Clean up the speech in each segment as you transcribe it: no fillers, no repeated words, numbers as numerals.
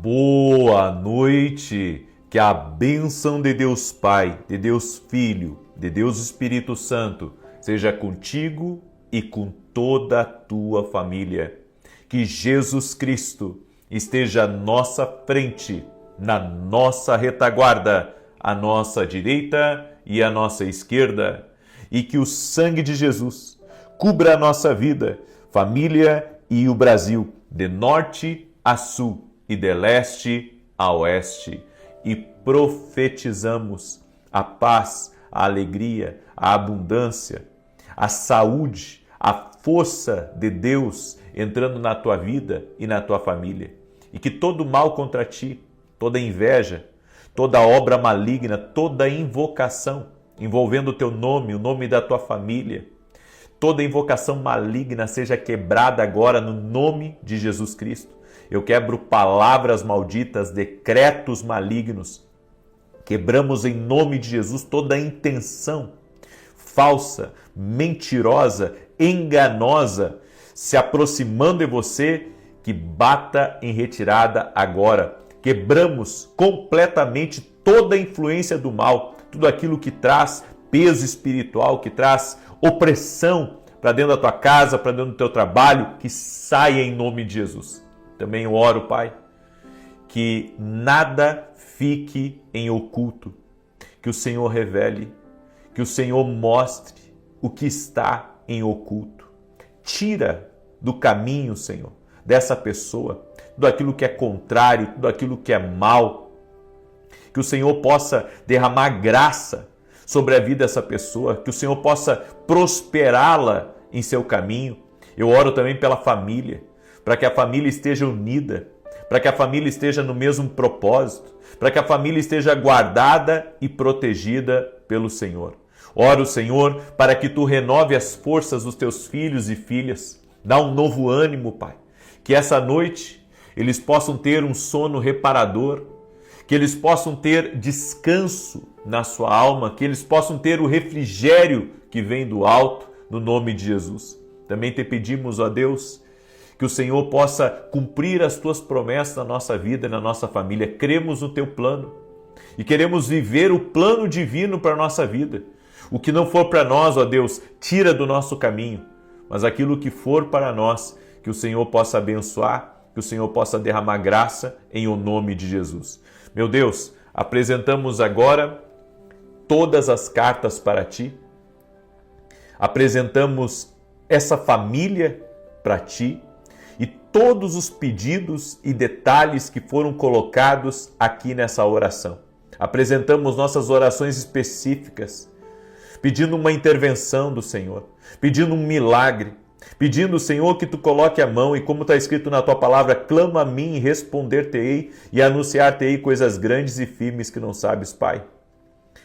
Boa noite, que a bênção de Deus Pai, de Deus Filho, de Deus Espírito Santo seja contigo e com toda a tua família. Que Jesus Cristo esteja à nossa frente, na nossa retaguarda, à nossa direita e à nossa esquerda, e que o sangue de Jesus cubra a nossa vida, família e o Brasil, de norte a sul e de leste a oeste, e profetizamos a paz, a alegria, a abundância, a saúde, a força de Deus entrando na tua vida e na tua família, e que todo mal contra ti, toda inveja, toda obra maligna, toda invocação envolvendo o teu nome, o nome da tua família, toda invocação maligna seja quebrada agora no nome de Jesus Cristo. Eu quebro palavras malditas, decretos malignos. Quebramos em nome de Jesus toda a intenção falsa, mentirosa, enganosa, se aproximando de você, que bata em retirada agora. Quebramos completamente toda a influência do mal, tudo aquilo que traz peso espiritual, que traz opressão para dentro da tua casa, para dentro do teu trabalho, que saia em nome de Jesus. Também eu oro, Pai, que nada fique em oculto, que o Senhor revele, que o Senhor mostre o que está em oculto. Tira do caminho, Senhor, dessa pessoa, tudo aquilo que é contrário, tudo aquilo que é mal, que o Senhor possa derramar graça sobre a vida dessa pessoa, que o Senhor possa prosperá-la em seu caminho. Eu oro também pela família, para que a família esteja unida, para que a família esteja no mesmo propósito, para que a família esteja guardada e protegida pelo Senhor. Oro, Senhor, para que Tu renove as forças dos Teus filhos e filhas. Dá um novo ânimo, Pai. Que essa noite eles possam ter um sono reparador, que eles possam ter descanso na sua alma, que eles possam ter o refrigério que vem do alto, no nome de Jesus. Também te pedimos, ó Deus, que o Senhor possa cumprir as Tuas promessas na nossa vida e na nossa família. Cremos no Teu plano e queremos viver o plano divino para a nossa vida. O que não for para nós, ó Deus, tira do nosso caminho, mas aquilo que for para nós, que o Senhor possa abençoar, que o Senhor possa derramar graça em o nome de Jesus. Meu Deus, apresentamos agora todas as cartas para Ti, apresentamos essa família para Ti, e todos os pedidos e detalhes que foram colocados aqui nessa oração. Apresentamos nossas orações específicas, pedindo uma intervenção do Senhor, pedindo um milagre, pedindo, Senhor, que Tu coloque a mão e, como está escrito na Tua palavra, clama a mim e responder-te-ei e anunciar-te-ei coisas grandes e firmes que não sabes, Pai.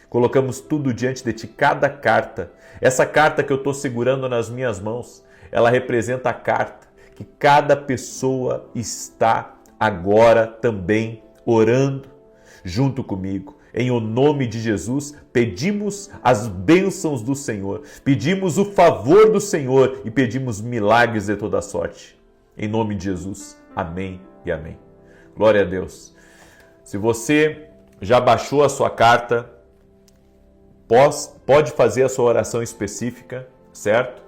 Colocamos tudo diante de Ti, cada carta. Essa carta que eu estou segurando nas minhas mãos, ela representa a carta que cada pessoa está agora também orando junto comigo. Em o nome de Jesus, pedimos as bênçãos do Senhor, pedimos o favor do Senhor e pedimos milagres de toda sorte. Em nome de Jesus, amém e amém. Glória a Deus. Se você já baixou a sua carta, pode fazer a sua oração específica, certo?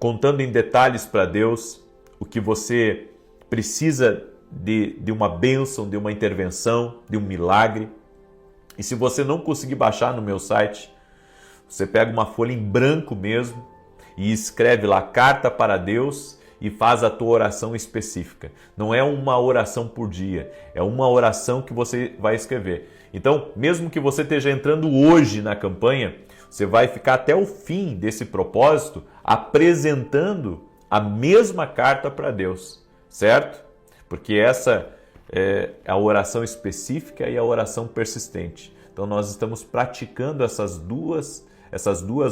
Contando em detalhes para Deus o que você precisa de uma bênção, de uma intervenção, de um milagre. E se você não conseguir baixar no meu site, você pega uma folha em branco mesmo e escreve lá carta para Deus e faz a tua oração específica. Não é uma oração por dia, é uma oração que você vai escrever. Então, mesmo que você esteja entrando hoje na campanha, você vai ficar até o fim desse propósito apresentando a mesma carta para Deus, certo? Porque essa é a oração específica e a oração persistente. Então nós estamos praticando essas duas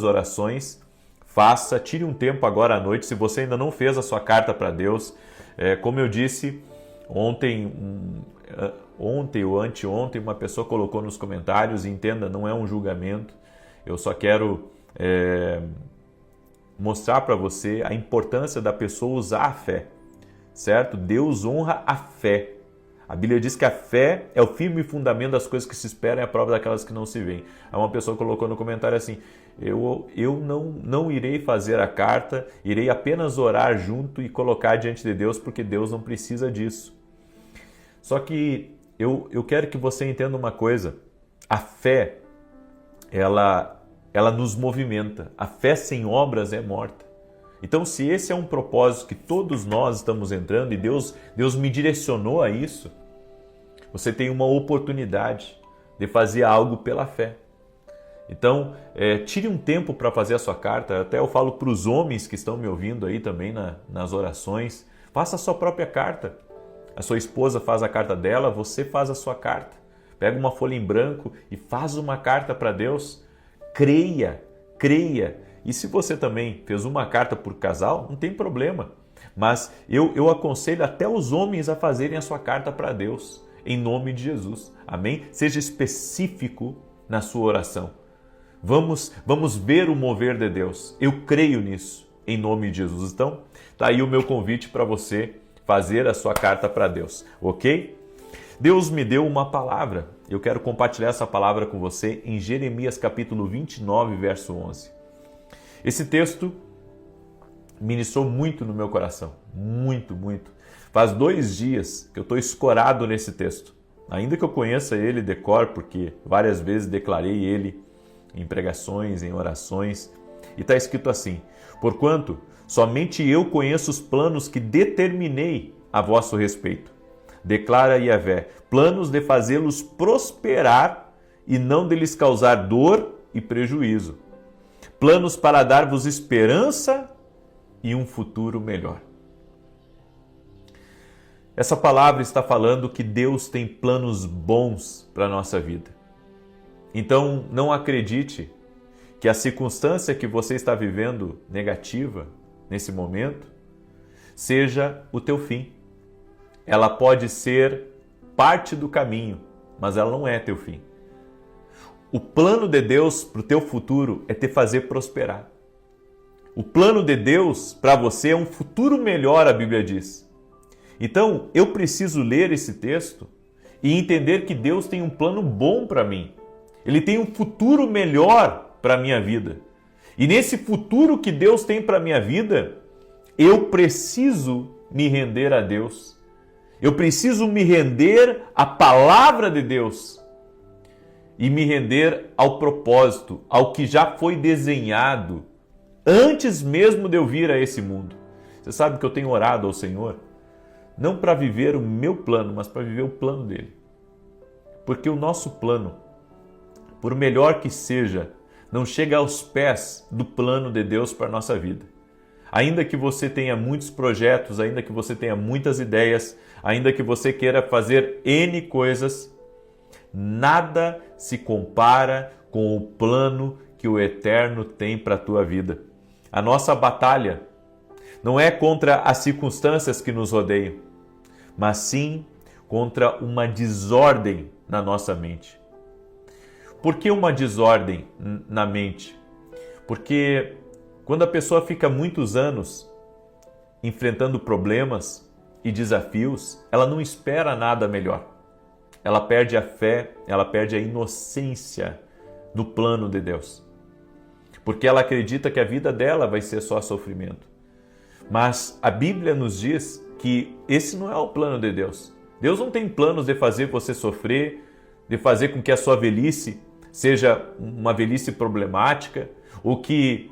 orações. Tire um tempo agora à noite, se você ainda não fez a sua carta para Deus. Como eu disse, ontem ou anteontem, uma pessoa colocou nos comentários, e entenda, não é um julgamento, eu só quero mostrar para você a importância da pessoa usar a fé, certo? Deus honra a fé A Bíblia diz que a fé é o firme fundamento das coisas que se esperam e a prova daquelas que não se veem. Aí uma pessoa colocou no comentário assim, eu não irei fazer a carta, irei apenas orar junto e colocar diante de Deus, porque Deus não precisa disso. Só que eu quero que você entenda uma coisa, a fé, ela nos movimenta, a fé sem obras é morta. Então, se esse é um propósito que todos nós estamos entrando e Deus me direcionou a isso, você tem uma oportunidade de fazer algo pela fé. Então, tire um tempo para fazer a sua carta. Até eu falo para os homens que estão me ouvindo aí também nas orações, faça a sua própria carta. A sua esposa faz a carta dela, você faz a sua carta. Pega uma folha em branco e faz uma carta para Deus. Creia. E se você também fez uma carta por casal, não tem problema. Mas eu aconselho até os homens a fazerem a sua carta para Deus, em nome de Jesus. Amém? Seja específico na sua oração. Vamos ver o mover de Deus. Eu creio nisso, em nome de Jesus. Então, tá aí o meu convite para você fazer a sua carta para Deus, ok? Deus me deu uma palavra. Eu quero compartilhar essa palavra com você em Jeremias capítulo 29, verso 11. Esse texto ministrou muito no meu coração, muito. Faz 2 dias que eu estou escorado nesse texto. Ainda que eu conheça ele de cor, porque várias vezes declarei ele em pregações, em orações. E está escrito assim, porquanto somente eu conheço os planos que determinei a vosso respeito. Declara Yahvé, planos de fazê-los prosperar e não de lhes causar dor e prejuízo. Planos para dar-vos esperança e um futuro melhor. Essa palavra está falando que Deus tem planos bons para a nossa vida. Então, não acredite que a circunstância que você está vivendo negativa nesse momento seja o teu fim. Ela pode ser parte do caminho, mas ela não é teu fim. O plano de Deus para o teu futuro é te fazer prosperar. O plano de Deus para você é um futuro melhor, a Bíblia diz. Então, eu preciso ler esse texto e entender que Deus tem um plano bom para mim. Ele tem um futuro melhor para a minha vida. E nesse futuro que Deus tem para a minha vida, eu preciso me render a Deus. Eu preciso me render à palavra de Deus e me render ao propósito, ao que já foi desenhado antes mesmo de eu vir a esse mundo. Você sabe que eu tenho orado ao Senhor, não para viver o meu plano, mas para viver o plano dele. Porque o nosso plano, por melhor que seja, não chega aos pés do plano de Deus para a nossa vida. Ainda que você tenha muitos projetos, ainda que você tenha muitas ideias, ainda que você queira fazer N coisas, nada se compara com o plano que o Eterno tem para a tua vida. A nossa batalha não é contra as circunstâncias que nos rodeiam, mas sim contra uma desordem na nossa mente. Por que uma desordem na mente? Porque quando a pessoa fica muitos anos enfrentando problemas e desafios, ela não espera nada melhor. Ela perde a fé, ela perde a inocência do plano de Deus. Porque ela acredita que a vida dela vai ser só sofrimento. Mas a Bíblia nos diz que esse não é o plano de Deus. Deus não tem planos de fazer você sofrer, de fazer com que a sua velhice seja uma velhice problemática, ou que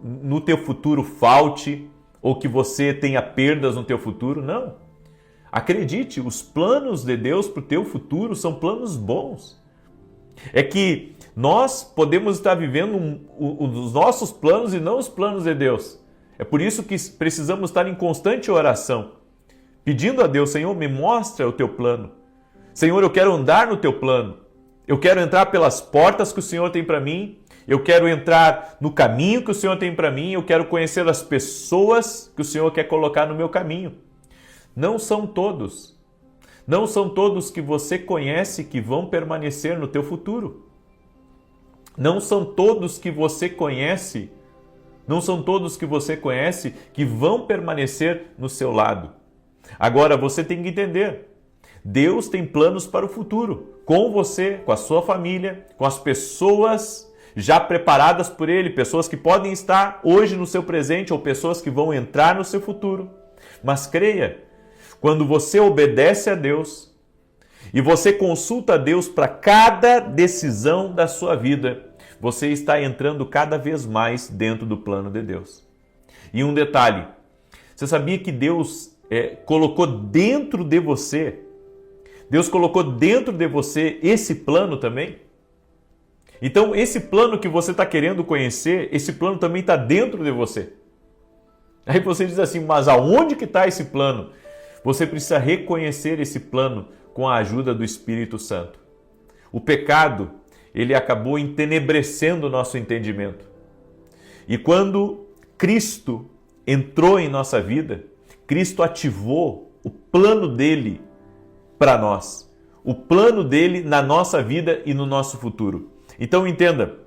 no teu futuro falte, ou que você tenha perdas no teu futuro. Não. Acredite, os planos de Deus para o teu futuro são planos bons. É que nós podemos estar vivendo os nossos planos e não os planos de Deus. É por isso que precisamos estar em constante oração, pedindo a Deus, Senhor, me mostra o teu plano. Senhor, eu quero andar no teu plano. Eu quero entrar pelas portas que o Senhor tem para mim. Eu quero entrar no caminho que o Senhor tem para mim. Eu quero conhecer as pessoas que o Senhor quer colocar no meu caminho. Não são todos que você conhece que vão permanecer no teu futuro. Não são todos que você conhece que vão permanecer no seu lado. Agora, você tem que entender, Deus tem planos para o futuro, com você, com a sua família, com as pessoas já preparadas por Ele, pessoas que podem estar hoje no seu presente ou pessoas que vão entrar no seu futuro. Mas creia, quando você obedece a Deus e você consulta a Deus para cada decisão da sua vida, você está entrando cada vez mais dentro do plano de Deus. E um detalhe, você sabia que Deus colocou dentro de você, esse plano também? Então, esse plano que você está querendo conhecer, esse plano também está dentro de você. Aí você diz assim, mas aonde que está esse plano? Você precisa reconhecer esse plano com a ajuda do Espírito Santo. O pecado, ele acabou entenebrecendo o nosso entendimento. E quando Cristo entrou em nossa vida, Cristo ativou o plano dele para nós. O plano dele na nossa vida e no nosso futuro. Então entenda,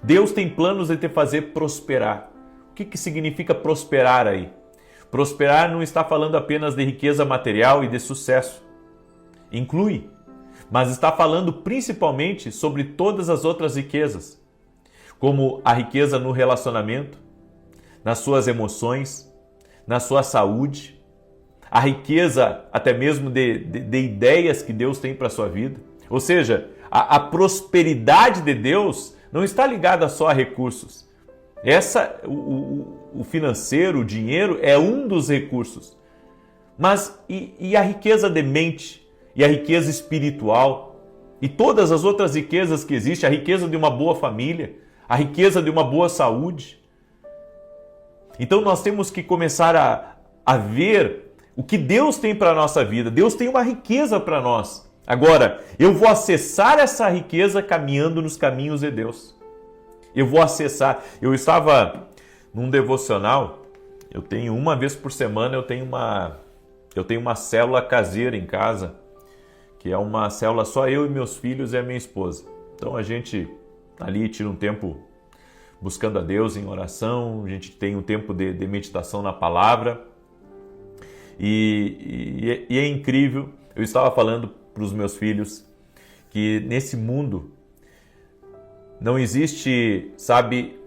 Deus tem planos de te fazer prosperar. O que significa prosperar aí? Prosperar não está falando apenas de riqueza material e de sucesso. Inclui, mas está falando principalmente sobre todas as outras riquezas, como a riqueza no relacionamento, nas suas emoções, na sua saúde, a riqueza até mesmo de ideias que Deus tem para a sua vida. Ou seja, a prosperidade de Deus não está ligada só a recursos. O financeiro, o dinheiro é um dos recursos. Mas e a riqueza de mente? E a riqueza espiritual? E todas as outras riquezas que existem? A riqueza de uma boa família? A riqueza de uma boa saúde? Então nós temos que começar a ver o que Deus tem para a nossa vida. Deus tem uma riqueza para nós. Agora, eu vou acessar essa riqueza caminhando nos caminhos de Deus. Eu vou acessar. Eu estava num devocional, eu tenho uma vez por semana, eu tenho uma célula caseira em casa, que é uma célula só eu e meus filhos e a minha esposa. Então a gente ali tira um tempo buscando a Deus em oração, a gente tem um tempo de meditação na palavra. E é incrível, eu estava falando para os meus filhos que nesse mundo não existe,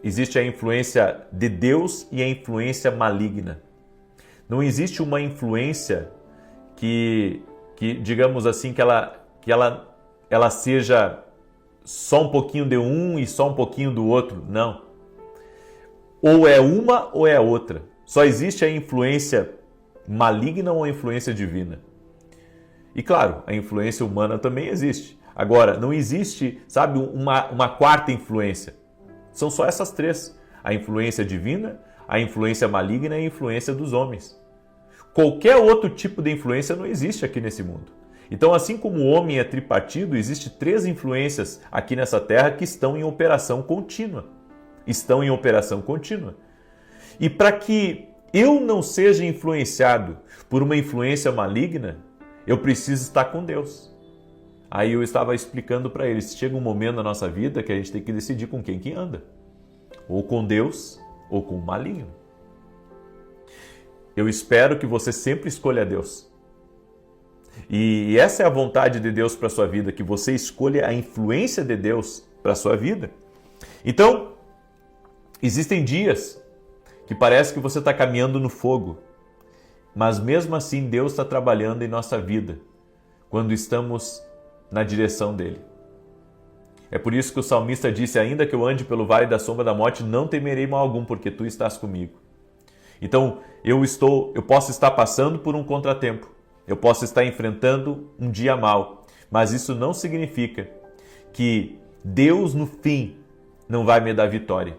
existe a influência de Deus e a influência maligna. Não existe uma influência que digamos assim, que ela seja só um pouquinho de um e só um pouquinho do outro. Não. Ou é uma ou é a outra. Só existe a influência maligna ou a influência divina. E claro, a influência humana também existe. Agora, não existe, uma quarta influência. São só essas três. A influência divina, a influência maligna e a influência dos homens. Qualquer outro tipo de influência não existe aqui nesse mundo. Então, assim como o homem é tripartido, existem três influências aqui nessa terra que estão em operação contínua. E para que eu não seja influenciado por uma influência maligna, eu preciso estar com Deus. Aí eu estava explicando para eles, chega um momento na nossa vida que a gente tem que decidir com quem que anda. Ou com Deus, ou com o maligno. Eu espero que você sempre escolha Deus. E essa é a vontade de Deus para a sua vida, que você escolha a influência de Deus para a sua vida. Então, existem dias que parece que você está caminhando no fogo, mas mesmo assim Deus está trabalhando em nossa vida, quando estamos na direção dele. É por isso que o salmista disse, ainda que eu ande pelo vale da sombra da morte, não temerei mal algum, porque tu estás comigo. Então, eu posso estar passando por um contratempo, eu posso estar enfrentando um dia mau, mas isso não significa que Deus no fim não vai me dar vitória.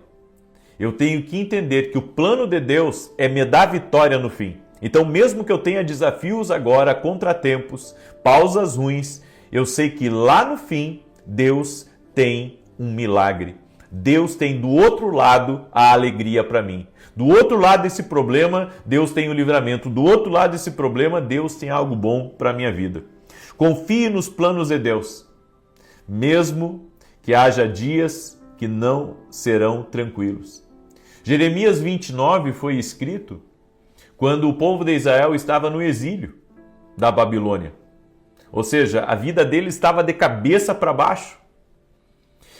Eu tenho que entender que o plano de Deus é me dar vitória no fim. Então, mesmo que eu tenha desafios agora, contratempos, pausas ruins, eu sei que lá no fim, Deus tem um milagre. Deus tem do outro lado a alegria para mim. Do outro lado desse problema, Deus tem o livramento. Do outro lado desse problema, Deus tem algo bom para a minha vida. Confie nos planos de Deus, mesmo que haja dias que não serão tranquilos. Jeremias 29 foi escrito quando o povo de Israel estava no exílio. da Babilônia. Ou seja, a vida dele estava de cabeça para baixo.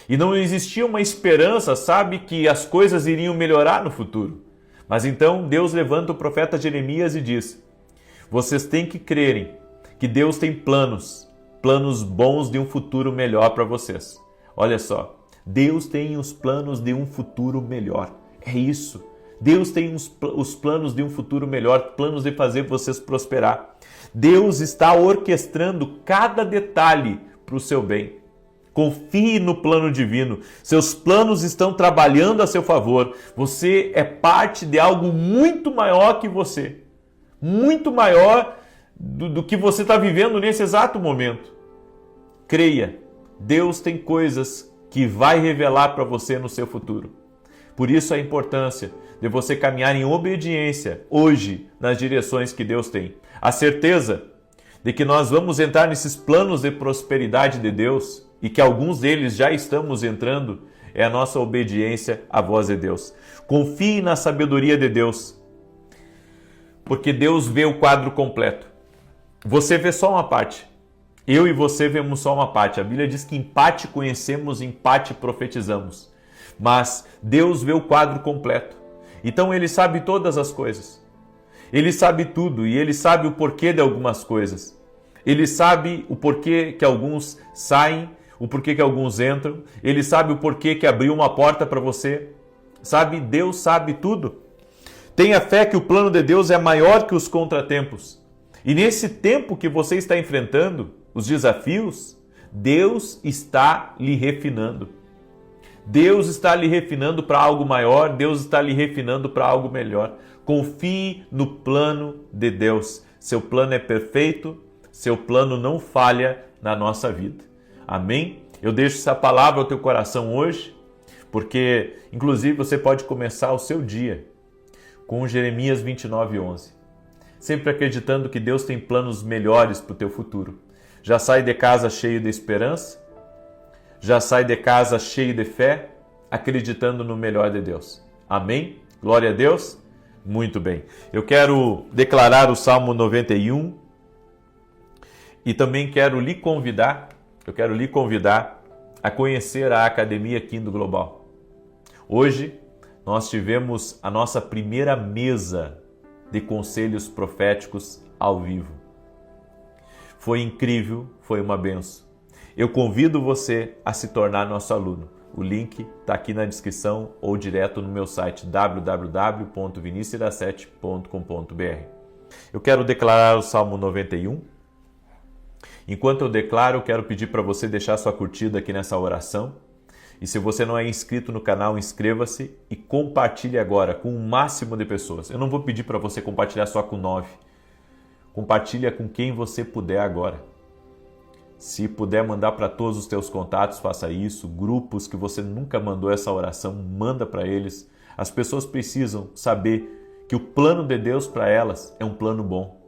E não existia uma esperança, sabe, que as coisas iriam melhorar no futuro. Mas então Deus levanta o profeta Jeremias e diz: vocês têm que crerem que Deus tem planos bons de um futuro melhor para vocês. Olha só, Deus tem os planos de um futuro melhor. É isso. Deus tem os planos de um futuro melhor, planos de fazer vocês prosperar. Deus está orquestrando cada detalhe para o seu bem. Confie no plano divino. Seus planos estão trabalhando a seu favor. Você é parte de algo muito maior que você. Muito maior do que você está vivendo nesse exato momento. Creia, Deus tem coisas que vai revelar para você no seu futuro. Por isso a importância de você caminhar em obediência hoje nas direções que Deus tem. A certeza de que nós vamos entrar nesses planos de prosperidade de Deus e que alguns deles já estamos entrando é a nossa obediência à voz de Deus. Confie na sabedoria de Deus, porque Deus vê o quadro completo. Você vê só uma parte. Eu e você vemos só uma parte. A Bíblia diz que em parte conhecemos, em parte profetizamos. Mas Deus vê o quadro completo. Então Ele sabe todas as coisas. Ele sabe tudo e Ele sabe o porquê de algumas coisas. Ele sabe o porquê que alguns saem, o porquê que alguns entram. Ele sabe o porquê que abriu uma porta para você. Sabe, Deus sabe tudo. Tenha fé que o plano de Deus é maior que os contratempos. E nesse tempo que você está enfrentando, os desafios, Deus está lhe refinando. Deus está lhe refinando para algo maior, Deus está lhe refinando para algo melhor. Confie no plano de Deus. Seu plano é perfeito, seu plano não falha na nossa vida. Amém? Eu deixo essa palavra ao teu coração hoje, porque inclusive você pode começar o seu dia com Jeremias 29:11. Sempre acreditando que Deus tem planos melhores para o teu futuro. Já sai de casa cheio de esperança? Já sai de casa cheio de fé, acreditando no melhor de Deus. Amém? Glória a Deus? Muito bem. Eu quero declarar o Salmo 91 e também quero lhe convidar a conhecer a Academia Quindo Global. Hoje nós tivemos a nossa primeira mesa de conselhos proféticos ao vivo. Foi incrível, foi uma benção. Eu convido você a se tornar nosso aluno. O link está aqui na descrição ou direto no meu site www.vinicius7.com.br. Eu quero declarar o Salmo 91. Enquanto eu declaro, eu quero pedir para você deixar sua curtida aqui nessa oração. E se você não é inscrito no canal, inscreva-se e compartilhe agora com o máximo de pessoas. Eu não vou pedir para você compartilhar só com 9. Compartilha com quem você puder agora. Se puder mandar para todos os teus contatos, faça isso. Grupos que você nunca mandou essa oração, manda para eles. As pessoas precisam saber que o plano de Deus para elas é um plano bom.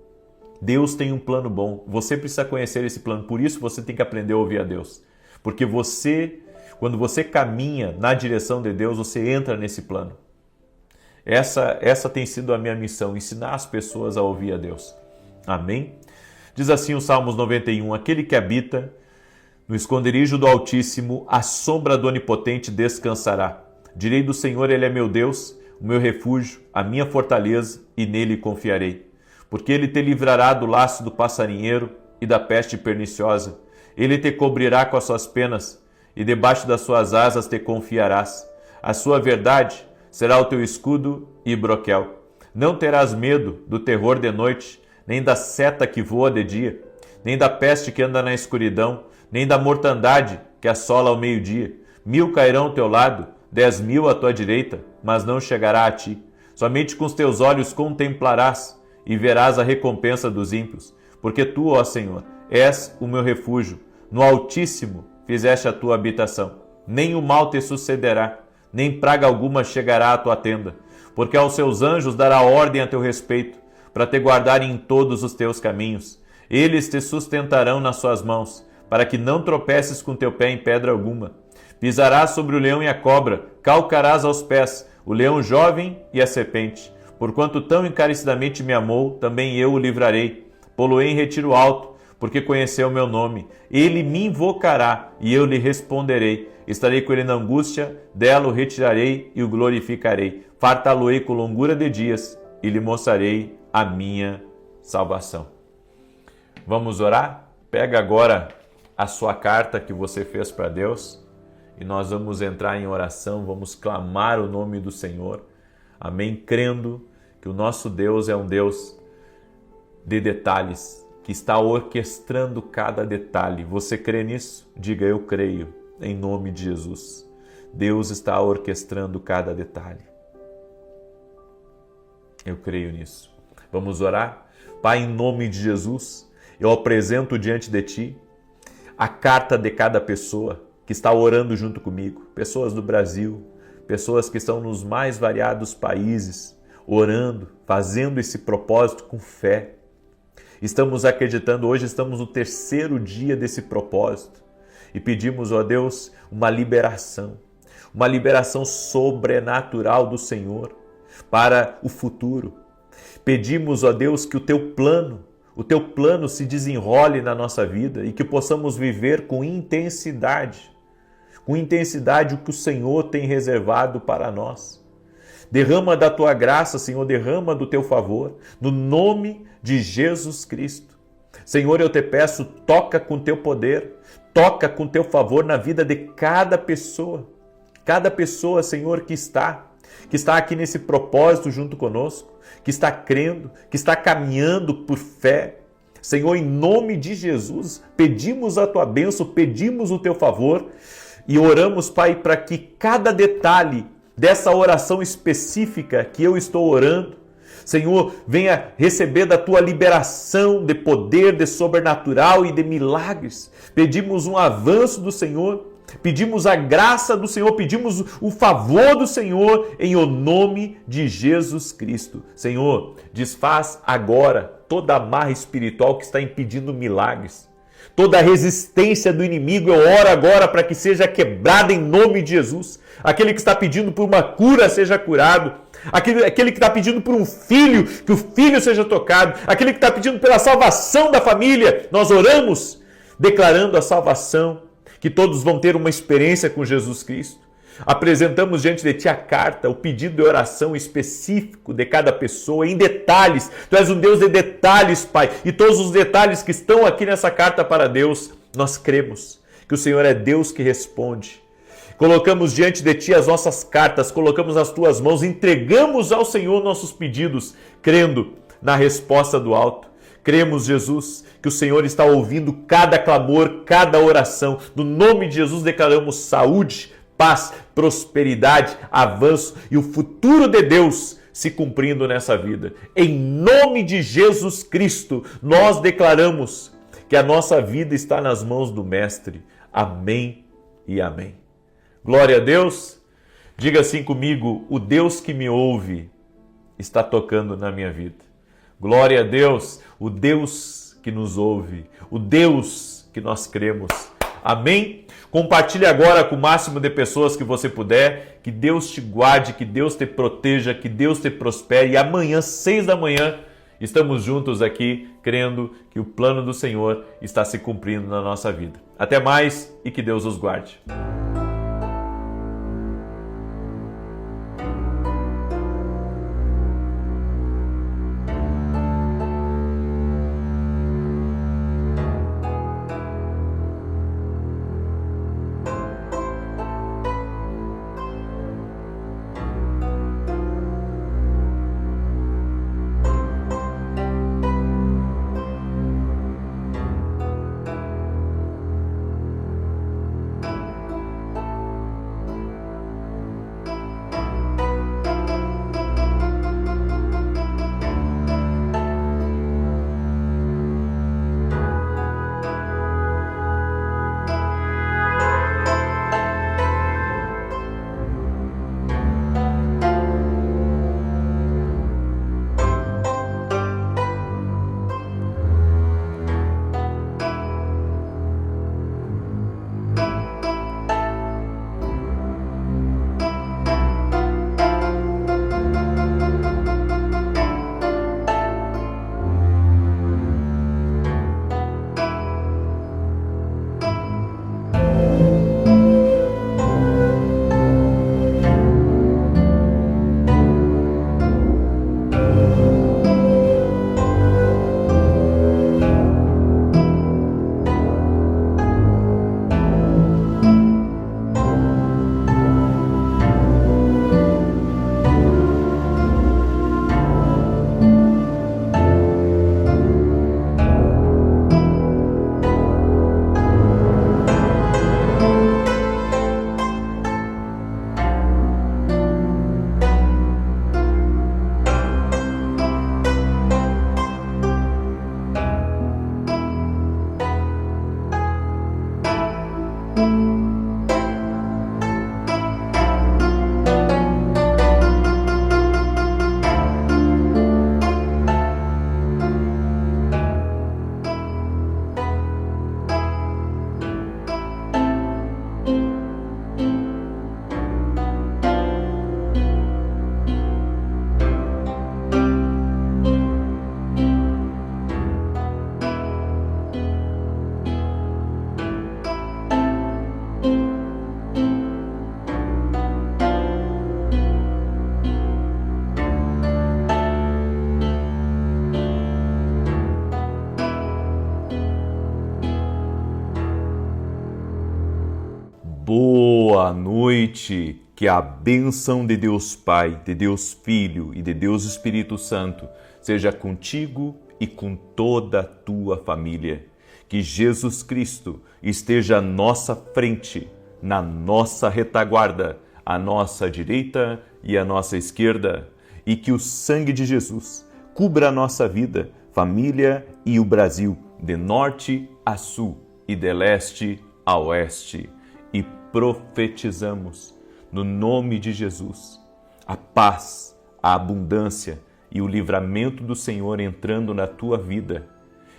Deus tem um plano bom. Você precisa conhecer esse plano. Por isso você tem que aprender a ouvir a Deus. Porque quando você caminha na direção de Deus, você entra nesse plano. Essa tem sido a minha missão, ensinar as pessoas a ouvir a Deus. Amém? Diz assim o Salmos 91, aquele que habita no esconderijo do Altíssimo, à sombra do Onipotente descansará. Direi do Senhor, Ele é meu Deus, o meu refúgio, a minha fortaleza, e nele confiarei. Porque Ele te livrará do laço do passarinheiro e da peste perniciosa. Ele te cobrirá com as suas penas, e debaixo das suas asas te confiarás. A sua verdade será o teu escudo e broquel. Não terás medo do terror de noite, nem da seta que voa de dia, nem da peste que anda na escuridão, nem da mortandade que assola ao meio-dia. 1000 cairão ao teu lado, 10.000 à tua direita, mas não chegará a ti. Somente com os teus olhos contemplarás e verás a recompensa dos ímpios. Porque tu, ó Senhor, és o meu refúgio. No Altíssimo fizeste a tua habitação. Nem o mal te sucederá, nem praga alguma chegará à tua tenda. Porque aos seus anjos dará ordem a teu respeito, para te guardarem em todos os teus caminhos. Eles te sustentarão nas suas mãos, para que não tropeces com teu pé em pedra alguma. Pisarás sobre o leão e a cobra, calcarás aos pés o leão jovem e a serpente. Porquanto tão encarecidamente me amou, também eu o livrarei. pô-lo-ei em retiro alto, porque conheceu o meu nome. Ele me invocará e eu lhe responderei. Estarei com ele na angústia, dela o retirarei e o glorificarei. Fartá-lo-ei com longura de dias e lhe mostrarei a minha salvação. Vamos orar? Pega agora a sua carta que você fez para Deus e nós vamos entrar em oração, vamos clamar o nome do Senhor. Amém? Crendo que o nosso Deus é um Deus de detalhes, que está orquestrando cada detalhe. Você crê nisso? Diga, eu creio, em nome de Jesus. Deus está orquestrando cada detalhe. Eu creio nisso. Vamos orar? Pai, em nome de Jesus, eu apresento diante de Ti a carta de cada pessoa que está orando junto comigo. Pessoas do Brasil, pessoas que estão nos mais variados países, orando, fazendo esse propósito com fé. Estamos acreditando, hoje estamos no 3º dia desse propósito e pedimos, ó Deus, uma liberação sobrenatural do Senhor para o futuro. Pedimos, ó Deus, que o Teu plano se desenrole na nossa vida e que possamos viver com intensidade o que o Senhor tem reservado para nós. Derrama da Tua graça, Senhor, derrama do Teu favor, no nome de Jesus Cristo. Senhor, eu te peço, toca com Teu poder, toca com Teu favor na vida de cada pessoa, Senhor, que está aqui nesse propósito junto conosco, que está crendo, que está caminhando por fé. Senhor, em nome de Jesus, pedimos a Tua bênção, pedimos o Teu favor e oramos, Pai, para que cada detalhe dessa oração específica que eu estou orando, Senhor, venha receber da Tua liberação de poder, de sobrenatural e de milagres. Pedimos um avanço do Senhor, pedimos a graça do Senhor, pedimos o favor do Senhor em o nome de Jesus Cristo. Senhor, desfaz agora toda a amarra espiritual que está impedindo milagres. Toda a resistência do inimigo, eu oro agora para que seja quebrada em nome de Jesus. Aquele que está pedindo por uma cura seja curado. Aquele que está pedindo por um filho, que o filho seja tocado. Aquele que está pedindo pela salvação da família. Nós oramos declarando a salvação, que todos vão ter uma experiência com Jesus Cristo. Apresentamos diante de Ti a carta, o pedido de oração específico de cada pessoa, em detalhes. Tu és um Deus de detalhes, Pai. E todos os detalhes que estão aqui nessa carta para Deus, nós cremos que o Senhor é Deus que responde. Colocamos diante de Ti as nossas cartas, colocamos nas Tuas mãos, entregamos ao Senhor nossos pedidos, crendo na resposta do alto. Cremos, Jesus, que o Senhor está ouvindo cada clamor, cada oração. No nome de Jesus declaramos saúde, paz, prosperidade, avanço e o futuro de Deus se cumprindo nessa vida. Em nome de Jesus Cristo, nós declaramos que a nossa vida está nas mãos do Mestre. Amém e amém. Glória a Deus. Diga assim comigo, o Deus que me ouve está tocando na minha vida. Glória a Deus, o Deus que nos ouve, o Deus que nós cremos. Amém? Compartilhe agora com o máximo de pessoas que você puder. Que Deus te guarde, que Deus te proteja, que Deus te prospere. E amanhã, 6 da manhã, estamos juntos aqui, crendo que o plano do Senhor está se cumprindo na nossa vida. Até mais e que Deus os guarde. Boa noite, que a bênção de Deus Pai, de Deus Filho e de Deus Espírito Santo seja contigo e com toda a tua família. Que Jesus Cristo esteja à nossa frente, na nossa retaguarda, à nossa direita e à nossa esquerda, e que o sangue de Jesus cubra a nossa vida, família e o Brasil, de norte a sul e de leste a oeste. E profetizamos, no nome de Jesus, a paz, a abundância e o livramento do Senhor entrando na tua vida,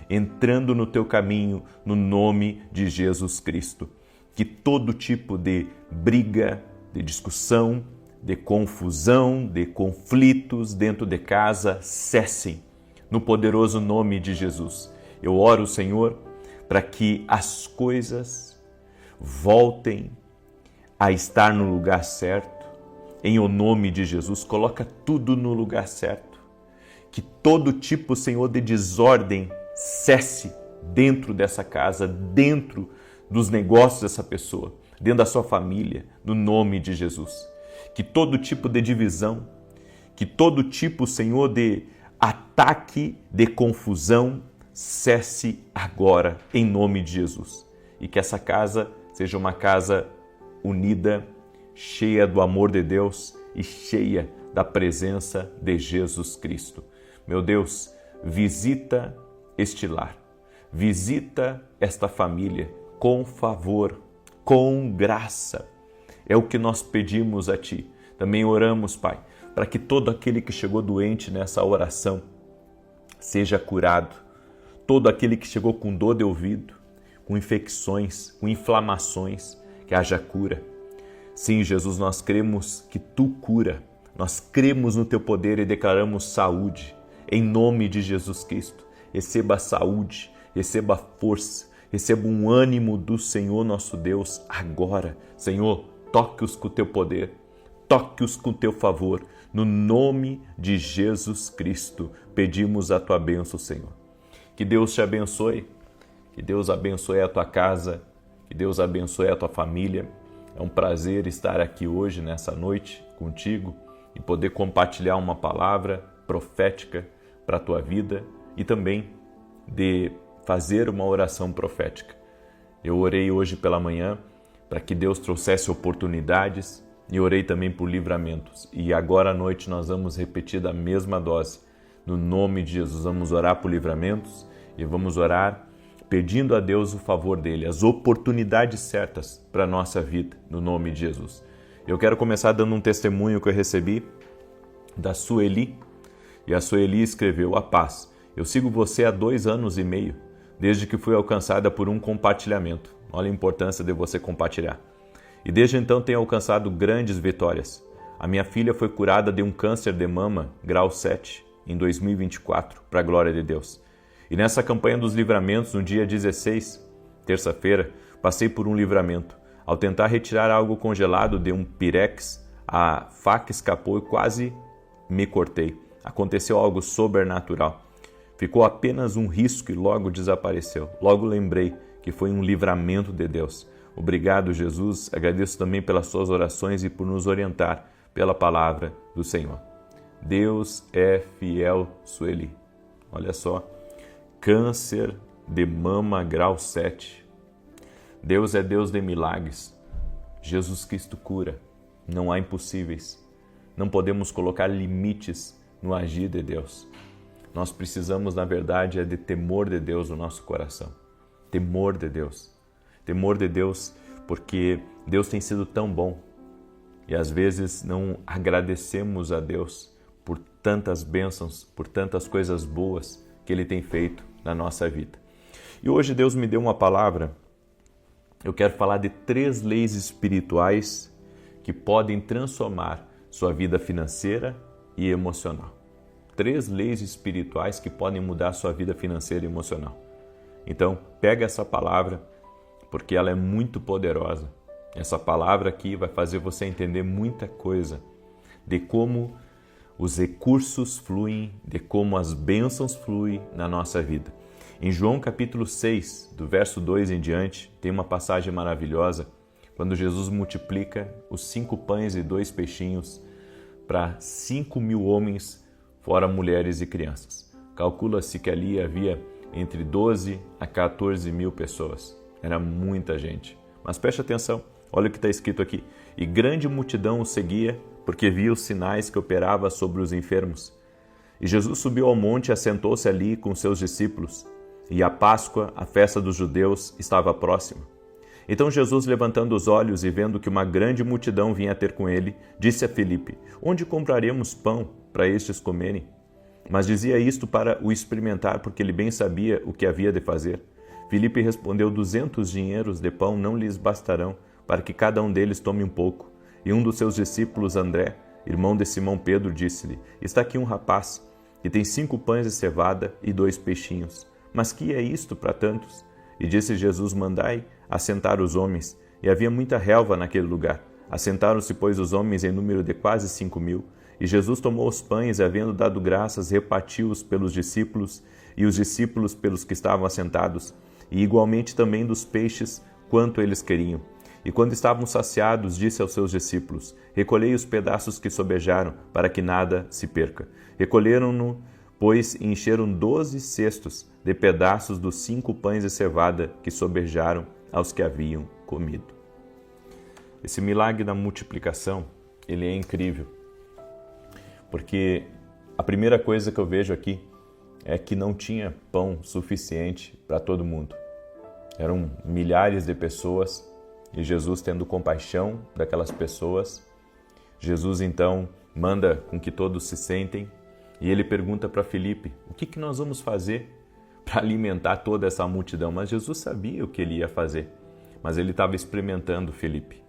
entrando no teu caminho, no nome de Jesus Cristo. Que todo tipo de briga, de discussão, de confusão, de conflitos dentro de casa cessem, no poderoso nome de Jesus. Eu oro, Senhor, para que as coisas voltem a estar no lugar certo. Em o nome de Jesus, coloca tudo no lugar certo. Que todo tipo, Senhor, de desordem cesse dentro dessa casa, dentro dos negócios dessa pessoa, dentro da sua família, no nome de Jesus. Que todo tipo de divisão, que todo tipo, Senhor, de ataque, de confusão, cesse agora, em nome de Jesus. E que essa casa seja uma casa unida, cheia do amor de Deus e cheia da presença de Jesus Cristo. Meu Deus, visita este lar, visita esta família com favor, com graça. É o que nós pedimos a Ti. Também oramos, Pai, para que todo aquele que chegou doente nessa oração seja curado. Todo aquele que chegou com dor de ouvido, com infecções, com inflamações, que haja cura. Sim, Jesus, nós cremos que Tu cura. Nós cremos no Teu poder e declaramos saúde. Em nome de Jesus Cristo, receba a saúde, receba a força, receba um ânimo do Senhor nosso Deus agora. Senhor, toque-os com o Teu poder, toque-os com o Teu favor. No nome de Jesus Cristo, pedimos a Tua bênção, Senhor. Que Deus te abençoe. Que Deus abençoe a tua casa, que Deus abençoe a tua família. É um prazer estar aqui hoje, nessa noite, contigo e poder compartilhar uma palavra profética para a tua vida e também de fazer uma oração profética. Eu orei hoje pela manhã para que Deus trouxesse oportunidades e orei também por livramentos. E agora à noite nós vamos repetir da mesma dose. No nome de Jesus, vamos orar por livramentos e vamos orar pedindo a Deus o favor dele, as oportunidades certas para a nossa vida, no nome de Jesus. Eu quero começar dando um testemunho que eu recebi da Sueli, e a Sueli escreveu: a paz, eu sigo você há 2 anos e meio, desde que fui alcançada por um compartilhamento. Olha a importância de você compartilhar. E desde então tenho alcançado grandes vitórias. A minha filha foi curada de um câncer de mama, grau 7, em 2024, para a glória de Deus. E nessa campanha dos livramentos, no dia 16, terça-feira, passei por um livramento. Ao tentar retirar algo congelado de um pirex, a faca escapou e quase me cortei. Aconteceu algo sobrenatural. Ficou apenas um risco e logo desapareceu. Logo lembrei que foi um livramento de Deus. Obrigado, Jesus. Agradeço também pelas suas orações e por nos orientar pela palavra do Senhor. Deus é fiel, Sueli. Olha só. Câncer de mama grau 7. Deus é Deus de milagres. Jesus Cristo cura. Não há impossíveis. Não podemos colocar limites no agir de Deus. Nós precisamos, na verdade, de temor de Deus no nosso coração. Temor de Deus. Temor de Deus porque Deus tem sido tão bom. E às vezes não agradecemos a Deus por tantas bênçãos, por tantas coisas boas que Ele tem feito na nossa vida. E hoje Deus me deu uma palavra. Eu quero falar de 3 leis espirituais que podem transformar sua vida financeira e emocional. 3 leis espirituais que podem mudar sua vida financeira e emocional. Então, pega essa palavra, porque ela é muito poderosa. Essa palavra aqui vai fazer você entender muita coisa de como os recursos fluem, de como as bênçãos fluem na nossa vida. Em João capítulo 6, do verso 2 em diante, tem uma passagem maravilhosa, quando Jesus multiplica os 5 pães e 2 peixinhos para 5.000 homens, fora mulheres e crianças. Calcula-se que ali havia entre 12 a 14 mil pessoas. Era muita gente. Mas preste atenção, olha o que está escrito aqui. E grande multidão o seguia, porque via os sinais que operava sobre os enfermos. E Jesus subiu ao monte e assentou-se ali com seus discípulos. E a Páscoa, a festa dos judeus, estava próxima. Então Jesus, levantando os olhos e vendo que uma grande multidão vinha ter com ele, disse a Filipe: onde compraremos pão para estes comerem? Mas dizia isto para o experimentar, porque ele bem sabia o que havia de fazer. Filipe respondeu: 200 dinheiros de pão não lhes bastarão, para que cada um deles tome um pouco. E um dos seus discípulos, André, irmão de Simão Pedro, disse-lhe: está aqui um rapaz, que tem 5 pães de cevada e 2 peixinhos. Mas que é isto para tantos? E disse Jesus: mandai assentar os homens. E havia muita relva naquele lugar. Assentaram-se, pois, os homens em número de quase 5.000. E Jesus tomou os pães e, havendo dado graças, repartiu-os pelos discípulos, e os discípulos pelos que estavam assentados, e igualmente também dos peixes, quanto eles queriam. E quando estavam saciados, disse aos seus discípulos: recolhei os pedaços que sobejaram, para que nada se perca. Recolheram-no, pois, e encheram 12 cestos de pedaços dos 5 pães de cevada que sobejaram aos que haviam comido. Esse milagre da multiplicação, ele é incrível, porque a primeira coisa que eu vejo aqui é que não tinha pão suficiente para todo mundo. Eram milhares de pessoas e Jesus, tendo compaixão daquelas pessoas, Jesus então manda com que todos se sentem e ele pergunta para Filipe: o que nós vamos fazer para alimentar toda essa multidão? Mas Jesus sabia o que ele ia fazer, mas ele estava experimentando Filipe.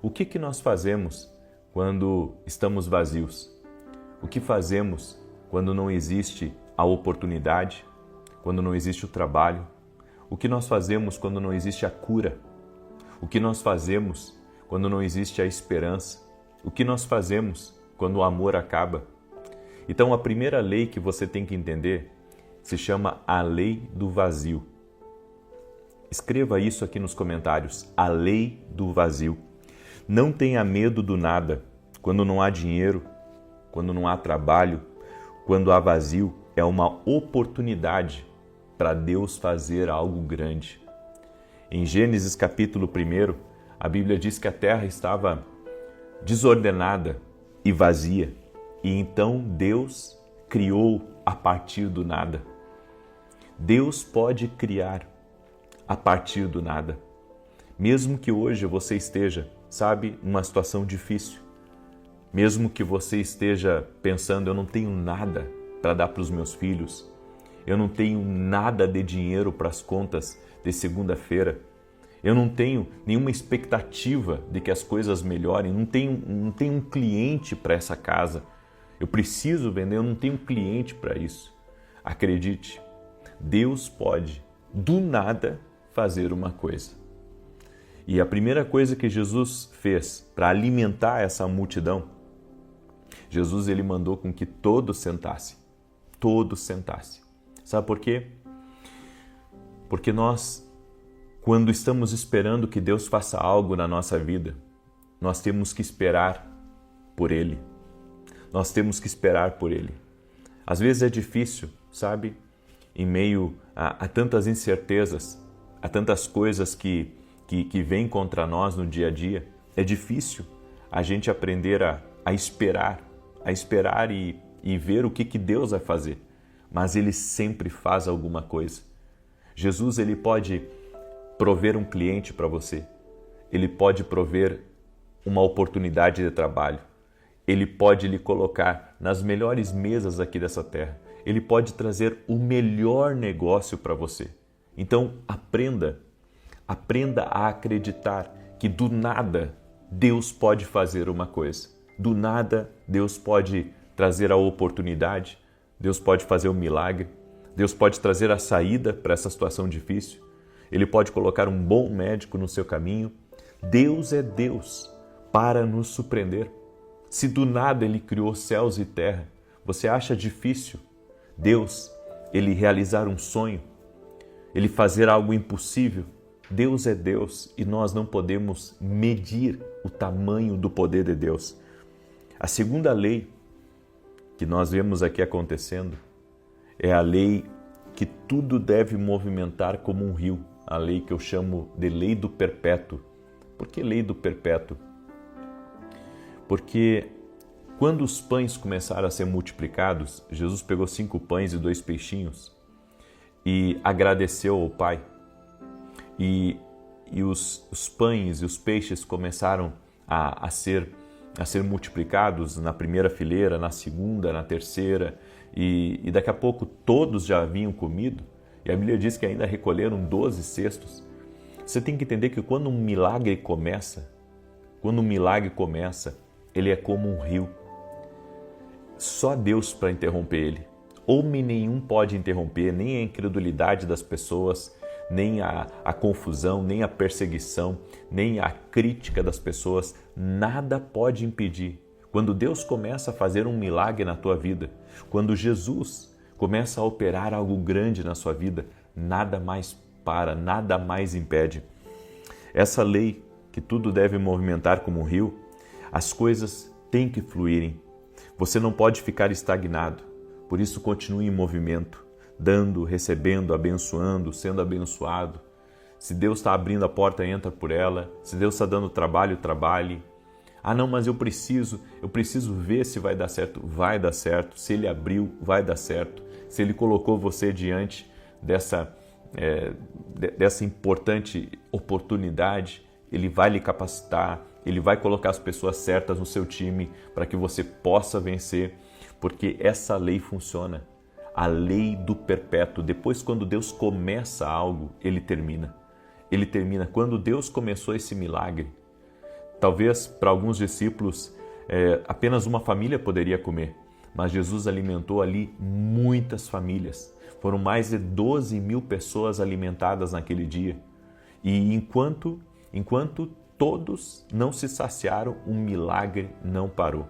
O que nós fazemos quando estamos vazios? O que fazemos quando não existe a oportunidade, quando não existe o trabalho? O que nós fazemos quando não existe a cura? O que nós fazemos quando não existe a esperança? O que nós fazemos quando o amor acaba? Então, a primeira lei que você tem que entender se chama a lei do vazio. Escreva isso aqui nos comentários, a lei do vazio. Não tenha medo do nada. Quando não há dinheiro, quando não há trabalho, quando há vazio, é uma oportunidade para Deus fazer algo grande. Em Gênesis capítulo 1, a Bíblia diz que a terra estava desordenada e vazia. E então Deus criou a partir do nada. Deus pode criar a partir do nada. Mesmo que hoje você esteja, numa situação difícil. Mesmo que você esteja pensando: eu não tenho nada para dar para os meus filhos. Eu não tenho nada de dinheiro para as contas de segunda-feira. Eu não tenho nenhuma expectativa de que as coisas melhorem. Não tenho um cliente para essa casa. Eu preciso vender, eu não tenho cliente para isso. Acredite, Deus pode, do nada, fazer uma coisa. E a primeira coisa que Jesus fez para alimentar essa multidão, Jesus ele mandou com que todos sentassem. Todos sentassem. Sabe por quê? Porque nós, quando estamos esperando que Deus faça algo na nossa vida, nós temos que esperar por Ele. Nós temos que esperar por Ele. Às vezes é difícil, em meio a tantas incertezas, a tantas coisas que vêm contra nós no dia a dia, é difícil a gente aprender a esperar e ver o que Deus vai fazer. Mas Ele sempre faz alguma coisa. Jesus, Ele pode prover um cliente para você. Ele pode prover uma oportunidade de trabalho. Ele pode lhe colocar nas melhores mesas aqui dessa terra. Ele pode trazer o melhor negócio para você. Então, aprenda a acreditar que do nada Deus pode fazer uma coisa. Do nada Deus pode trazer a oportunidade. Deus pode fazer um milagre. Deus pode trazer a saída para essa situação difícil. Ele pode colocar um bom médico no seu caminho. Deus é Deus para nos surpreender. Se do nada Ele criou céus e terra, você acha difícil Deus, Ele realizar um sonho, Ele fazer algo impossível? Deus é Deus e nós não podemos medir o tamanho do poder de Deus. A segunda lei que nós vemos aqui acontecendo é a lei que tudo deve movimentar como um rio, a lei que eu chamo de lei do perpétuo. Por que lei do perpétuo? Porque quando os pães começaram a ser multiplicados, Jesus pegou 5 pães e 2 peixinhos e agradeceu ao Pai. E os pães e os peixes começaram a ser multiplicados na primeira fileira, na segunda, na terceira, e daqui a pouco todos já haviam comido, e a Bíblia diz que ainda recolheram 12 cestos. Você tem que entender que quando um milagre começa, ele é como um rio. Só Deus para interromper ele. Homem nenhum pode interromper, nem a incredulidade das pessoas, nem a confusão, nem a perseguição, nem a crítica das pessoas, nada pode impedir. Quando Deus começa a fazer um milagre na tua vida, quando Jesus começa a operar algo grande na sua vida, nada mais para, nada mais impede. Essa lei que tudo deve movimentar como um rio, as coisas têm que fluírem. Você não pode ficar estagnado, por isso continue em movimento, dando, recebendo, abençoando, sendo abençoado. Se Deus está abrindo a porta, entra por ela. Se Deus está dando trabalho, trabalhe. Ah, não, mas eu preciso ver se vai dar certo. Vai dar certo. Se Ele abriu, vai dar certo. Se Ele colocou você diante dessa importante oportunidade, Ele vai lhe capacitar, Ele vai colocar as pessoas certas no seu time para que você possa vencer, porque essa lei funciona. A lei do perpétuo. Depois, quando Deus começa algo, Ele termina. Ele termina. Quando Deus começou esse milagre, talvez para alguns discípulos apenas uma família poderia comer, mas Jesus alimentou ali muitas famílias. Foram mais de 12.000 pessoas alimentadas naquele dia. E enquanto todos não se saciaram, um milagre não parou.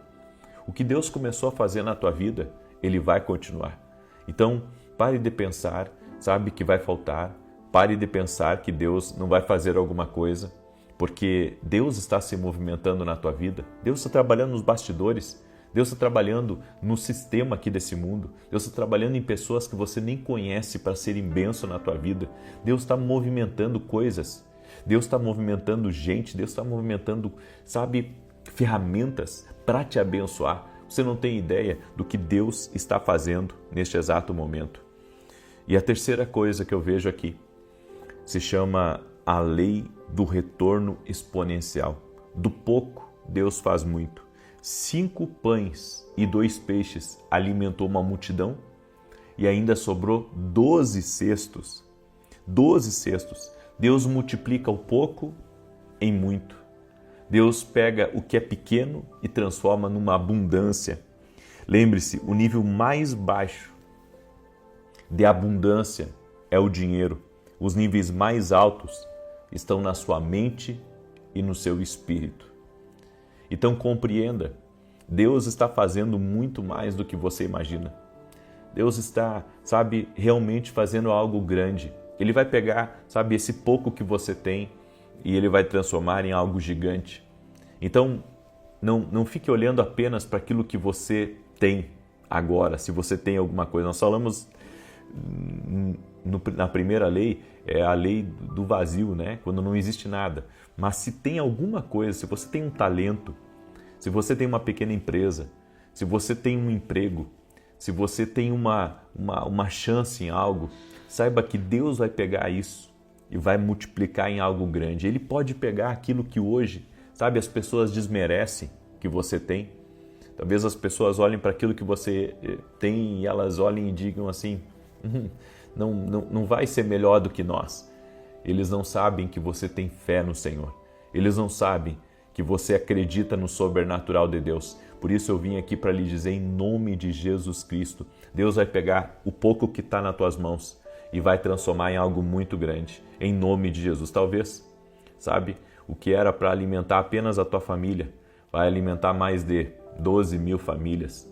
O que Deus começou a fazer na tua vida, Ele vai continuar. Então, pare de pensar, sabe, que vai faltar. Pare de pensar que Deus não vai fazer alguma coisa, porque Deus está se movimentando na tua vida. Deus está trabalhando nos bastidores. Deus está trabalhando no sistema aqui desse mundo. Deus está trabalhando em pessoas que você nem conhece para serem bênção na tua vida. Deus está movimentando coisas. Deus está movimentando gente. Deus está movimentando, sabe, ferramentas para te abençoar. Você não tem ideia do que Deus está fazendo neste exato momento. E a terceira coisa que eu vejo aqui se chama a lei do retorno exponencial. Do pouco, Deus faz muito. 5 pães e 2 peixes alimentou uma multidão e ainda sobrou 12 cestos. 12 cestos. Deus multiplica o pouco em muito. Deus pega o que é pequeno e transforma numa abundância. Lembre-se, o nível mais baixo de abundância é o dinheiro. Os níveis mais altos estão na sua mente e no seu espírito. Então compreenda, Deus está fazendo muito mais do que você imagina. Deus está, sabe, realmente fazendo algo grande. Ele vai pegar, sabe, esse pouco que você tem e Ele vai transformar em algo gigante. Então, não fique olhando apenas para aquilo que você tem agora, se você tem alguma coisa. Nós falamos na primeira lei, é a lei do vazio, né? Quando não existe nada. Mas se tem alguma coisa, se você tem um talento, se você tem uma pequena empresa, se você tem um emprego, se você tem uma chance em algo, saiba que Deus vai pegar isso e vai multiplicar em algo grande. Ele pode pegar aquilo que hoje, sabe, as pessoas desmerecem que você tem. Talvez as pessoas olhem para aquilo que você tem e elas olhem e digam assim, não vai ser melhor do que nós. Eles não sabem que você tem fé no Senhor. Eles não sabem que você acredita no sobrenatural de Deus. Por isso eu vim aqui para lhe dizer, em nome de Jesus Cristo, Deus vai pegar o pouco que está nas tuas mãos e vai transformar em algo muito grande, em nome de Jesus. Talvez, sabe, o que era para alimentar apenas a tua família, vai alimentar mais de 12.000 famílias.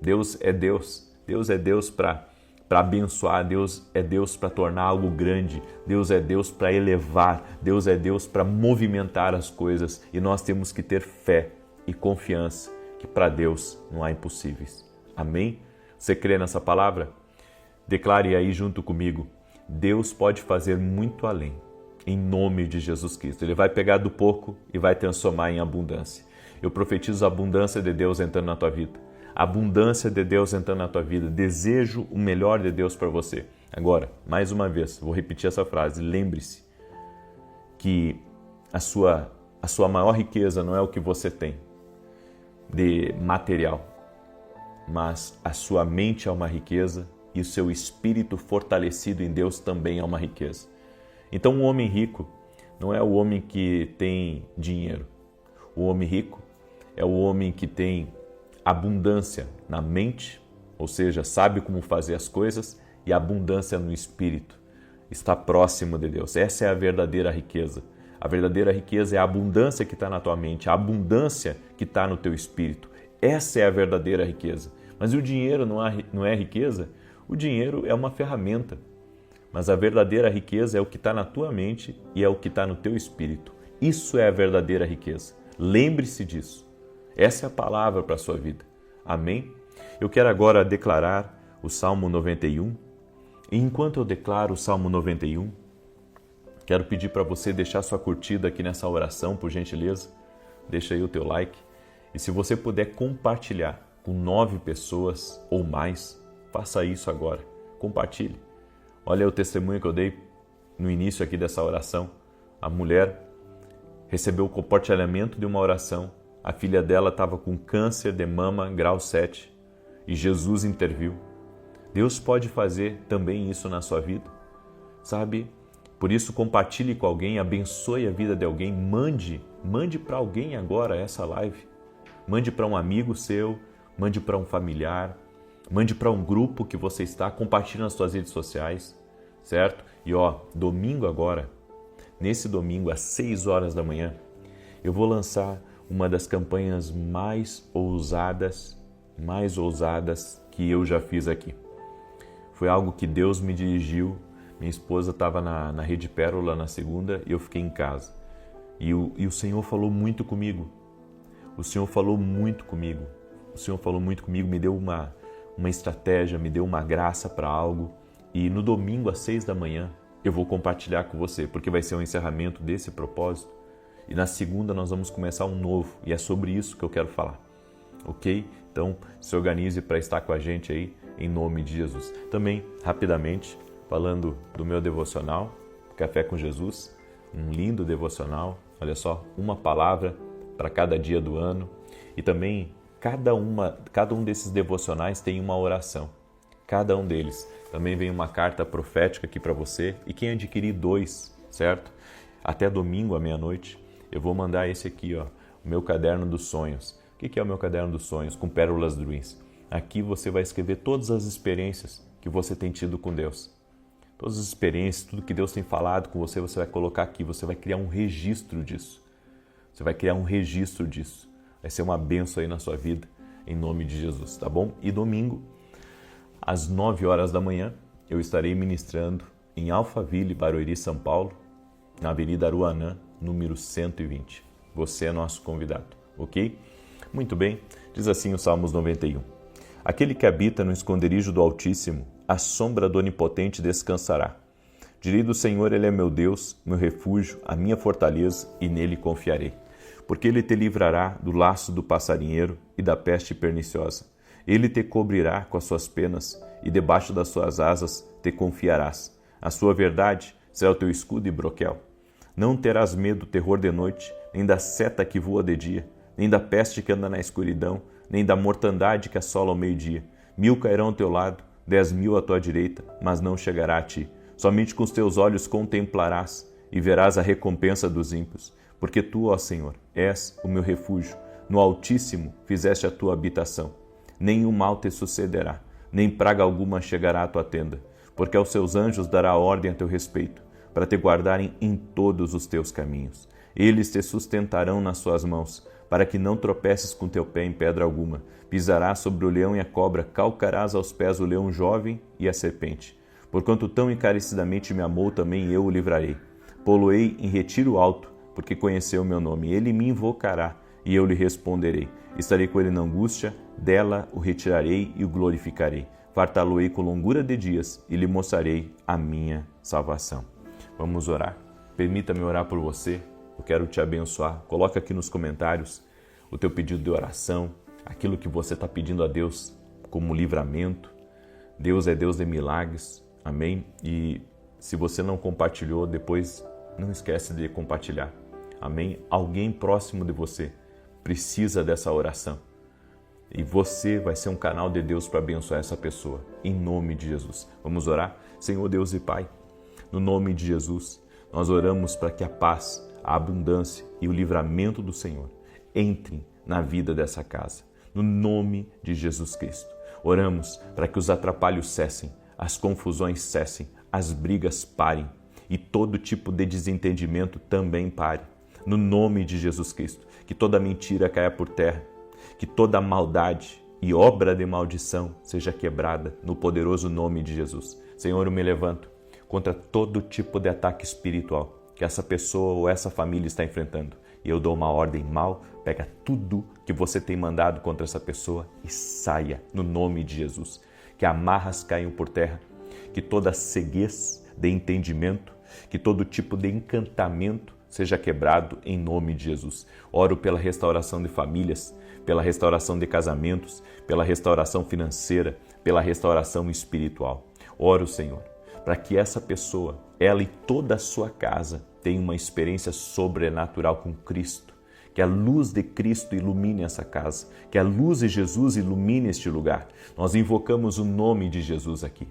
Deus é Deus para para abençoar, Deus é Deus para tornar algo grande, Deus é Deus para elevar, Deus é Deus para movimentar as coisas e nós temos que ter fé e confiança que para Deus não há impossíveis. Amém? Você crê nessa palavra? Declare aí junto comigo, Deus pode fazer muito além, em nome de Jesus Cristo. Ele vai pegar do pouco e vai transformar em abundância. Eu profetizo a abundância de Deus entrando na tua vida. A abundância de Deus entrando na tua vida. Desejo o melhor de Deus para você. Agora, mais uma vez, vou repetir essa frase. Lembre-se que a sua maior riqueza não é o que você tem de material, mas a sua mente é uma riqueza e o seu espírito fortalecido em Deus também é uma riqueza. Então, um homem rico não é o homem que tem dinheiro. O homem rico é o homem que tem abundância na mente, ou seja, sabe como fazer as coisas, e abundância no espírito. Está próximo de Deus. Essa é a verdadeira riqueza. A verdadeira riqueza é a abundância que está na tua mente, a abundância que está no teu espírito. Essa é a verdadeira riqueza. Mas o dinheiro não é riqueza? O dinheiro é uma ferramenta. Mas a verdadeira riqueza é o que está na tua mente e é o que está no teu espírito. Isso é a verdadeira riqueza. Lembre-se disso. Essa é a palavra para a sua vida. Amém? Eu quero agora declarar o Salmo 91. E enquanto eu declaro o Salmo 91, quero pedir para você deixar sua curtida aqui nessa oração, por gentileza. Deixa aí o teu like. E se você puder compartilhar com 9 pessoas ou mais, faça isso agora. Compartilhe. Olha o testemunho que eu dei no início aqui dessa oração. A mulher recebeu o compartilhamento de uma oração. A filha dela estava com câncer de mama grau 7 e Jesus interviu. Deus pode fazer também isso na sua vida, sabe? Por isso, compartilhe com alguém, abençoe a vida de alguém, mande para alguém agora essa live. Mande para um amigo seu, mande para um familiar, mande para um grupo que você está, compartilhe nas suas redes sociais, certo? E domingo agora, nesse domingo às 6 horas da manhã, eu vou lançar uma das campanhas mais ousadas que eu já fiz aqui. Foi algo que Deus me dirigiu. Minha esposa estava na Rede Pérola na segunda e eu fiquei em casa. E o Senhor falou muito comigo. O Senhor falou muito comigo. Me deu uma estratégia, me deu uma graça para algo. E no domingo às 6 da manhã eu vou compartilhar com você, porque vai ser o encerramento desse propósito. E na segunda nós vamos começar um novo. E é sobre isso que eu quero falar. Ok? Então se organize para estar com a gente aí, em nome de Jesus. Também, rapidamente, falando do meu devocional, Café com Jesus, um lindo devocional, olha só, uma palavra para cada dia do ano. E também, cada um desses devocionais tem uma oração, cada um deles. Também vem uma carta profética aqui para você, e quem adquirir 2, certo? Até domingo à meia-noite, eu vou mandar esse aqui, o meu caderno dos sonhos. O que é o meu caderno dos sonhos? Com Pérolas Dreams. Aqui você vai escrever todas as experiências que você tem tido com Deus. Todas as experiências, tudo que Deus tem falado com você, você vai colocar aqui. Você vai criar um registro disso. Vai ser uma bênção aí na sua vida, em nome de Jesus, tá bom? E domingo, às 9 horas da manhã, eu estarei ministrando em Alphaville, Barueri, São Paulo, na Avenida Aruanã, número 120. Você é nosso convidado, ok? Muito bem, diz assim o Salmos 91. Aquele que habita no esconderijo do Altíssimo, à sombra do Onipotente descansará. Direi do Senhor, Ele é meu Deus, meu refúgio, a minha fortaleza, e nele confiarei. Porque Ele te livrará do laço do passarinheiro e da peste perniciosa. Ele te cobrirá com as suas penas, e debaixo das suas asas te confiarás. A sua verdade será o teu escudo e broquel. Não terás medo do terror de noite, nem da seta que voa de dia, nem da peste que anda na escuridão, nem da mortandade que assola ao meio-dia. 1000 cairão ao teu lado, 10.000 à tua direita, mas não chegará a ti. Somente com os teus olhos contemplarás e verás a recompensa dos ímpios. Porque tu, ó Senhor, és o meu refúgio. No Altíssimo fizeste a tua habitação. Nenhum mal te sucederá, nem praga alguma chegará à tua tenda. Porque aos seus anjos dará ordem a teu respeito, para te guardarem em todos os teus caminhos. Eles te sustentarão nas suas mãos, para que não tropeces com teu pé em pedra alguma. Pisarás sobre o leão e a cobra, calcarás aos pés o leão jovem e a serpente. Porquanto tão encarecidamente me amou, também eu o livrarei. Pô-lo-ei em retiro alto, porque conheceu o meu nome. Ele me invocará, e eu lhe responderei. Estarei com ele na angústia, dela o retirarei e o glorificarei. Fartá-lo-ei com longura de dias, e lhe mostrarei a minha salvação. Vamos orar. Permita-me orar por você. Eu quero te abençoar. Coloca aqui nos comentários o teu pedido de oração, aquilo que você está pedindo a Deus como livramento. Deus é Deus de milagres. Amém? E se você não compartilhou, depois não esquece de compartilhar. Amém? Alguém próximo de você precisa dessa oração. E você vai ser um canal de Deus para abençoar essa pessoa. Em nome de Jesus. Vamos orar? Senhor Deus e Pai, no nome de Jesus, nós oramos para que a paz, a abundância e o livramento do Senhor entrem na vida dessa casa. No nome de Jesus Cristo. Oramos para que os atrapalhos cessem, as confusões cessem, as brigas parem e todo tipo de desentendimento também pare. No nome de Jesus Cristo, que toda mentira caia por terra, que toda maldade e obra de maldição seja quebrada no poderoso nome de Jesus. Senhor, eu me levanto contra todo tipo de ataque espiritual que essa pessoa ou essa família está enfrentando. E eu dou uma ordem mal, pega tudo que você tem mandado contra essa pessoa e saia no nome de Jesus. Que amarras caiam por terra, que toda ceguez de entendimento, que todo tipo de encantamento seja quebrado em nome de Jesus. Oro pela restauração de famílias, pela restauração de casamentos, pela restauração financeira, pela restauração espiritual. Oro, Senhor, para que essa pessoa, ela e toda a sua casa, tenham uma experiência sobrenatural com Cristo. Que a luz de Cristo ilumine essa casa, que a luz de Jesus ilumine este lugar. Nós invocamos o nome de Jesus aqui.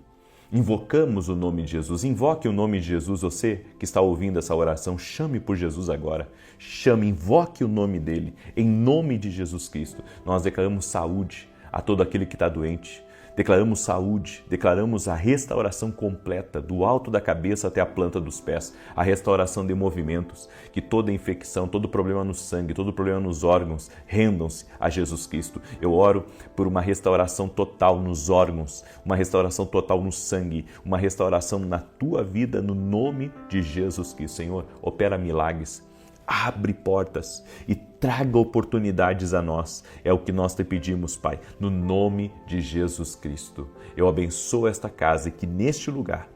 Invocamos o nome de Jesus. Invoque o nome de Jesus. Você que está ouvindo essa oração, chame por Jesus agora. Chame, invoque o nome dele. Em nome de Jesus Cristo, nós declaramos saúde a todo aquele que está doente. Declaramos saúde, declaramos a restauração completa, do alto da cabeça até a planta dos pés, a restauração de movimentos, que toda infecção, todo problema no sangue, todo problema nos órgãos, rendam-se a Jesus Cristo. Eu oro por uma restauração total nos órgãos, uma restauração total no sangue, uma restauração na tua vida, no nome de Jesus Cristo. Senhor, opera milagres. Abre portas e traga oportunidades a nós. É o que nós te pedimos, Pai, no nome de Jesus Cristo. Eu abençoo esta casa e que neste lugar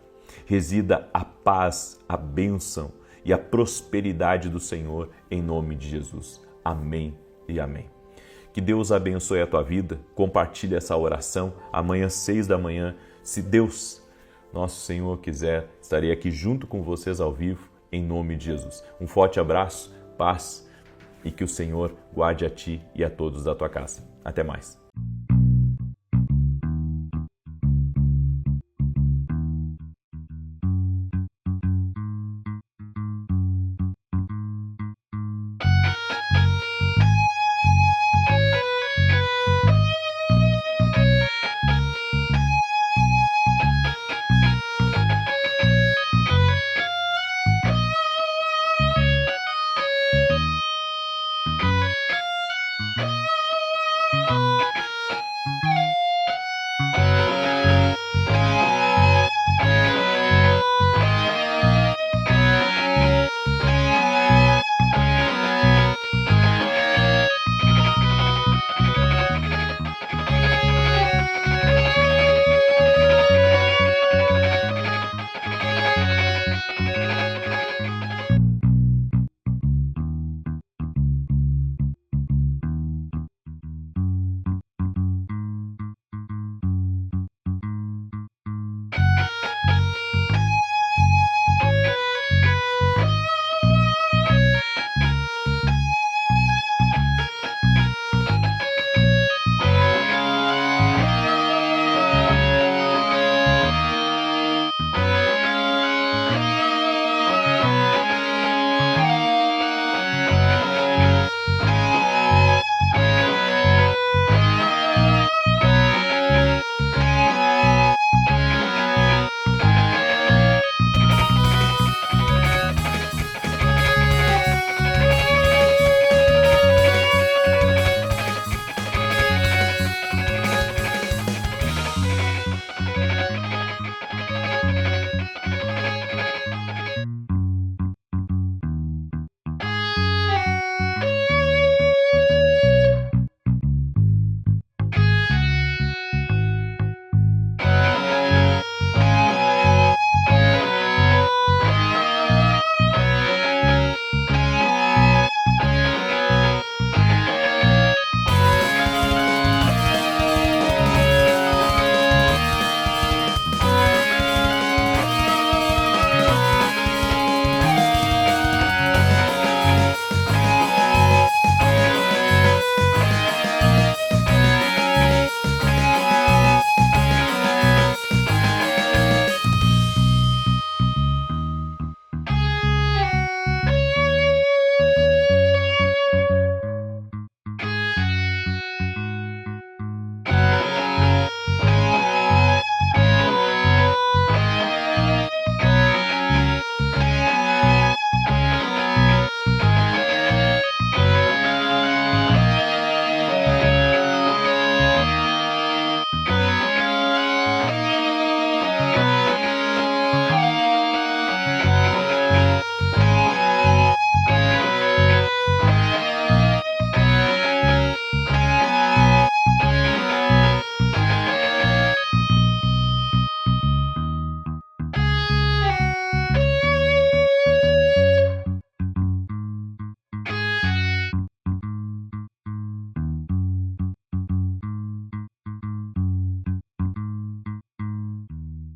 resida a paz, a bênção e a prosperidade do Senhor, em nome de Jesus. Amém e amém. Que Deus abençoe a tua vida. Compartilhe essa oração. Amanhã, 6 da manhã, se Deus, nosso Senhor, quiser, estarei aqui junto com vocês ao vivo, em nome de Jesus. Um forte abraço, paz e que o Senhor guarde a ti e a todos da tua casa. Até mais.